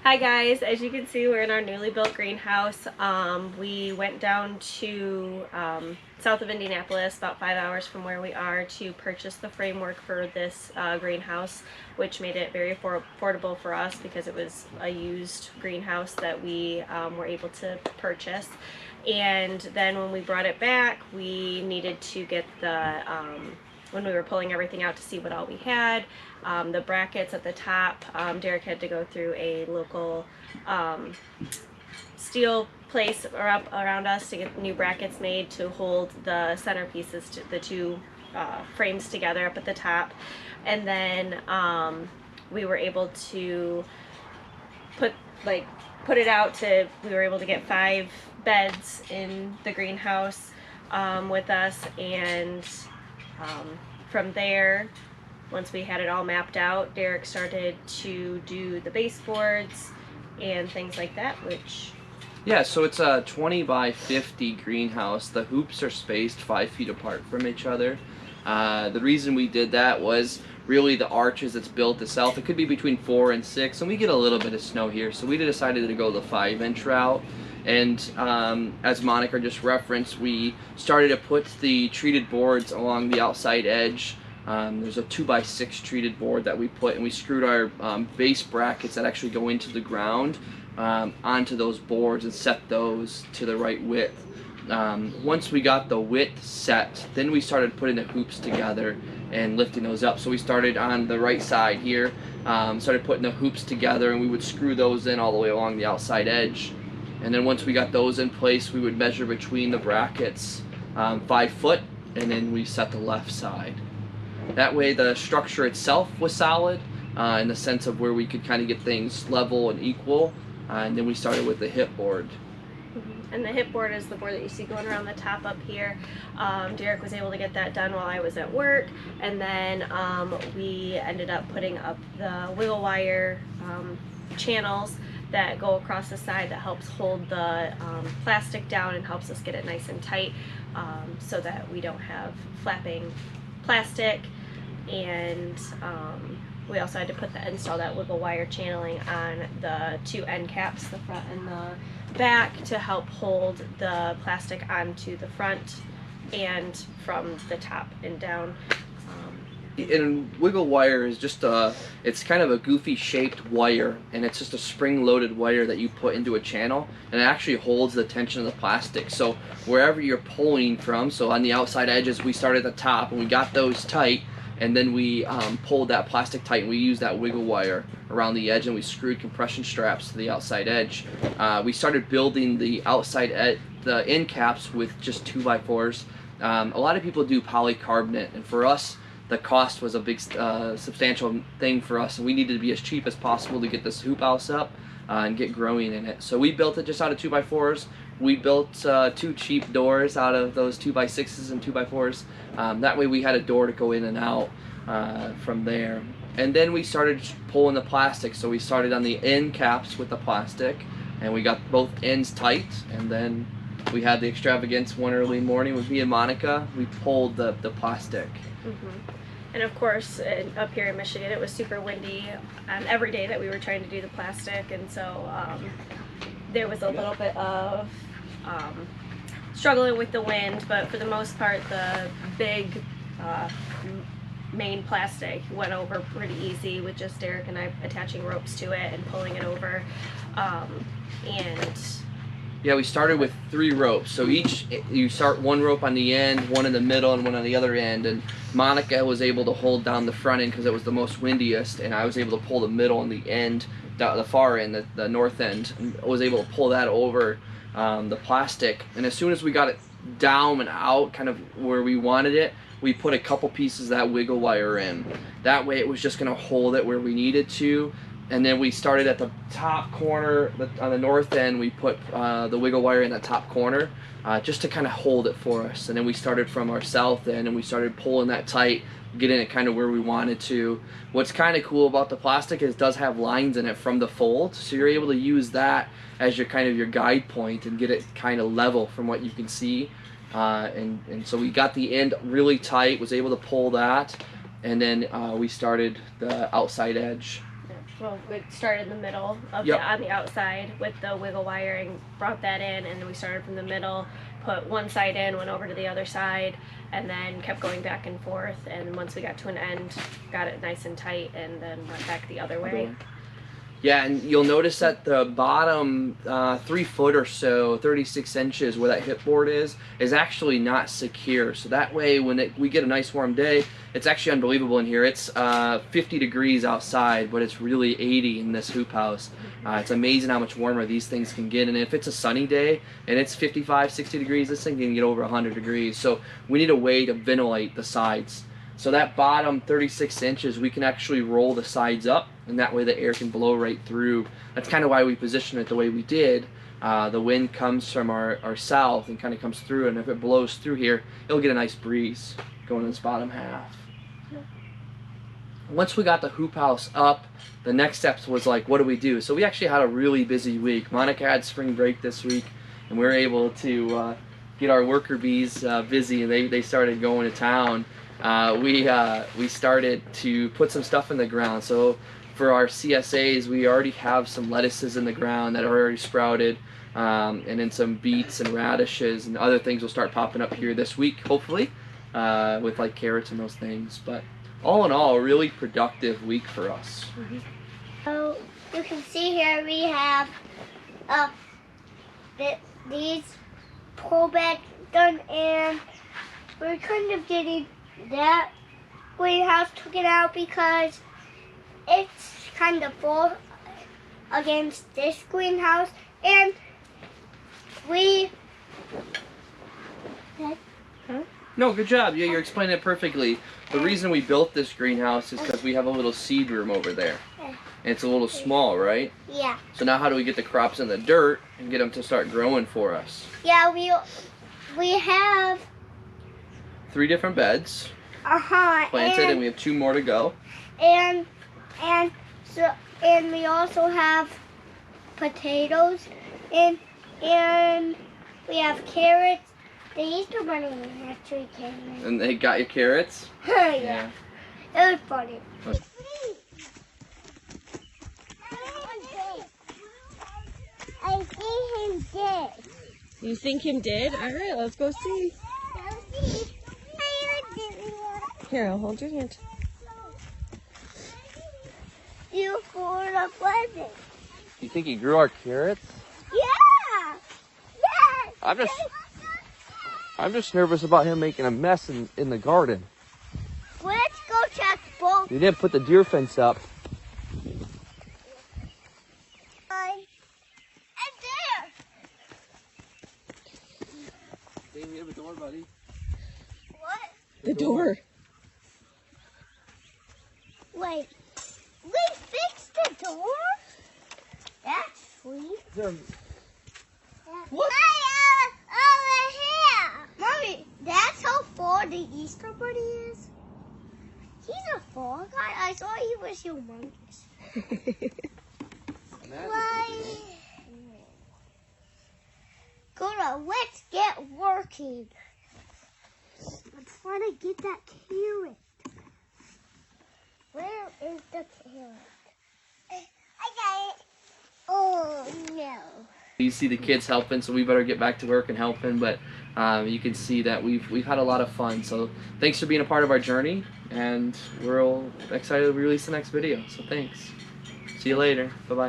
Hi guys, as you can see we're in our newly built greenhouse. We went down to south of Indianapolis, about 5 hours from where we are, to purchase the framework for this greenhouse, which made it very affordable for us because it was a used greenhouse that we were able to purchase. And then when we brought it back, we needed to get the when we were pulling everything out to see what all we had. The brackets at the top, Derek had to go through a local steel place around us to get new brackets made to hold the centerpieces, to the two frames together up at the top. And then we were able to put it out to, we were able to get 5 beds in the greenhouse with us. And from there, once we had it all mapped out, Derek started to do the baseboards and things like that, which... Yeah, so it's a 20 by 50 greenhouse. The hoops are spaced 5 feet apart from each other. The reason we did that was really the arches that's built itself. It could be between 4 and 6, and we get a little bit of snow here, so we decided to go the 5-inch route. And as Monica just referenced, we started to put the treated boards along the outside edge. There's a 2x6 treated board that we put, and we screwed our base brackets that actually go into the ground onto those boards and set those to the right width. Once we got the width set, then we started putting the hoops together and lifting those up. So we started on the right side here, started putting the hoops together, and we would screw those in all the way along the outside edge. And then once we got those in place, we would measure between the brackets 5 foot, and then we set the left side. That way the structure itself was solid in the sense of where we could kind of get things level and equal. And then we started with the hip board. And the hip board is the board that you see going around the top up here. Derek was able to get that done while I was at work, and then we ended up putting up the wiggle wire channels that go across the side that helps hold the plastic down and helps us get it nice and tight, so that we don't have flapping plastic. And we also had to install that wiggle wire channeling on the 2 end caps, the front and the back, to help hold the plastic onto the front and from the top and down. And wiggle wire is just it's kind of a goofy shaped wire, and it's just a spring loaded wire that you put into a channel, and it actually holds the tension of the plastic. So wherever you're pulling from, so on the outside edges we started at the top and we got those tight, and then we pulled that plastic tight, and we used that wiggle wire around the edge, and we screwed compression straps to the outside edge. We started building the the end caps with just 2x4s. A lot of people do polycarbonate, and for us the cost was a big substantial thing for us, and we needed to be as cheap as possible to get this hoop house up and get growing in it. So we built it just out of 2x4s. We built 2 cheap doors out of those 2x6s and 2x4s. That way we had a door to go in and out from there. And then we started pulling the plastic. So we started on the end caps with the plastic, and we got both ends tight. And then we had the extravagance one early morning with me and Monica. We pulled the plastic. And of course, up here in Michigan, it was super windy on every day that we were trying to do the plastic, and so there was a little bit of struggling with the wind, but for the most part, the big main plastic went over pretty easy with just Derek and I attaching ropes to it and pulling it over. Yeah, we started with 3 ropes. So you start 1 rope on the end, 1 in the middle, and 1 on the other end. And Monica was able to hold down the front end because it was the most windiest, and I was able to pull the middle and the end, the far end, the north end, and was able to pull that over the plastic. And as soon as we got it down and out, kind of where we wanted it, we put a couple pieces of that wiggle wire in. That way it was just going to hold it where we needed to. And then we started at the top corner, on the north end, we put the wiggle wire in the top corner just to kind of hold it for us. And then we started from our south end, and we started pulling that tight, getting it kind of where we wanted to. What's kind of cool about the plastic is it does have lines in it from the fold, so you're able to use that as your kind of your guide point and get it kind of level from what you can see. And so we got the end really tight, was able to pull that, and then we started the outside edge. well, we started in the middle of Yep. on the outside with the wiggle wire and brought that in, and then we started from the middle, put one side in, went over to the other side, and then kept going back and forth. And once we got to an end, got it nice and tight, and then went back the other way. Yeah, and you'll notice that the bottom 3 foot or so, 36 inches where that hip board is actually not secure. So that way when we get a nice warm day, it's actually unbelievable in here. It's 50 degrees outside, but it's really 80 in this hoop house. It's amazing how much warmer these things can get. And if it's a sunny day and it's 55, 60 degrees, this thing can get over 100 degrees. So we need a way to ventilate the sides. So that bottom 36 inches, we can actually roll the sides up, and that way the air can blow right through. That's kind of why we position it the way we did. The wind comes from our south and kind of comes through, and if it blows through here, it'll get a nice breeze going in this bottom half. Once we got the hoop house up, the next steps was like, what do we do? So we actually had a really busy week. Monica had spring break this week, and we were able to get our worker bees busy, and they started going to town. We started to put some stuff in the ground. So for our CSAs, we already have some lettuces in the ground that are already sprouted, and then some beets and radishes and other things will start popping up here this week, hopefully, with like carrots and those things. But all in all, a really productive week for us. So you can see here we have these pole beds done, and we're kind of getting that greenhouse taken out because it's kind of full against this greenhouse, and we No, good job. Yeah, you're explaining it perfectly. The reason we built this greenhouse is because we have a little seed room over there. And it's a little small, right? yeah So now how do we get the crops in the dirt and get them to start growing for us? we have 3 different beds planted, and we have 2 more to go. and we also have potatoes, and we have carrots. The Easter Bunny actually came in. And they got your carrots? Yeah. It was funny. I see him dead. You think him did? All right, let's go see. Here, I'll hold your hand. You full of presents. You think he grew our carrots? Yeah. Yes. I'm just nervous about him making a mess in the garden. Let's go check both. You didn't put the deer fence up. And there. Hey, we have a door, buddy. What? The door. Wait. We fixed the door? That's sweet. What? Over here. Mommy, that's how far the Easter Bunny is? He's a fall guy. I thought he was humongous. Why? Gonna let's get working. I'm trying to get that carrot. Where is the carrot? I got it. Oh no. You see the kids helping, so we better get back to work and helping. But you can see that we've had a lot of fun. So thanks for being a part of our journey, and we're all excited to release the next video. So thanks. See you later. Bye bye.